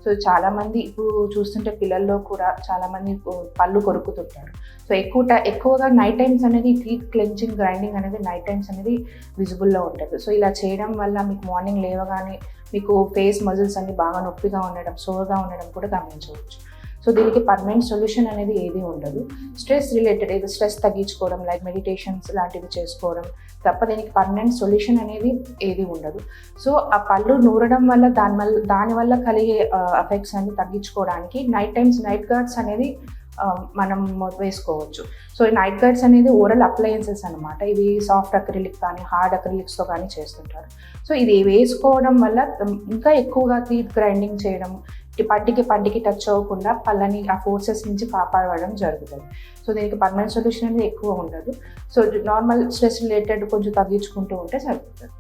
So చాలామంది ఇప్పుడు చూస్తుంటే పిల్లల్లో కూడా చాలామంది పళ్ళు కొరుకుతుంటారు. సో ఎక్కువగా నైట్ టైమ్స్ అనేది టీత్ క్లెన్జింగ్, గ్రైండింగ్ అనేది నైట్ టైమ్స్ అనేది విజిబుల్‌లో ఉంటది. సో ఇలా చేయడం వల్ల మీకు మార్నింగ్ లేవగానే మీకు ఫేస్ మజిల్స్ అన్నీ బాగా నొప్పిగా ఉండడం, సోర్‌గా ఉండడం కూడా గమనించవచ్చు. సో దీనికి పర్మనెంట్ సొల్యూషన్ అనేది ఏది ఉండదు. స్ట్రెస్ రిలేటెడ్ ఏదో స్ట్రెస్ తగ్గించుకోవడం లైక్ మెడిటేషన్స్ లాంటివి చేసుకోవడం తప్ప దీనికి పర్మనెంట్ సొల్యూషన్ అనేది ఏది ఉండదు. సో ఆ పళ్ళు నూరడం వల్ల దానివల్ల కలిగే ఎఫెక్ట్స్ అన్ని తగ్గించుకోవడానికి నైట్ గార్డ్స్ అనేది మనం వేసుకోవచ్చు. సో ఈ నైట్ గార్డ్స్ అనేది ఓరల్ అప్లయన్సెస్ అనమాట. ఇవి సాఫ్ట్ అక్రిలిక్ కానీ హార్డ్ అక్రిలిక్స్తో కానీ చేస్తుంటారు. సో ఇది వేసుకోవడం వల్ల ఇంకా ఎక్కువగా టీత్ గ్రైండింగ్ చేయడం, పంటికి టచ్ అవ్వకుండా పళ్ళని ఆ ఫోర్సెస్ నుంచి కాపాడడం జరుగుతుంది. సో దీనికి పర్మనెంట్ సొల్యూషన్ అనేది ఎక్కువ ఉండదు. సో నార్మల్ స్ట్రెస్ రిలేటెడ్ కొంచెం తగ్గించుకుంటూ ఉంటే సరిపోతుంది.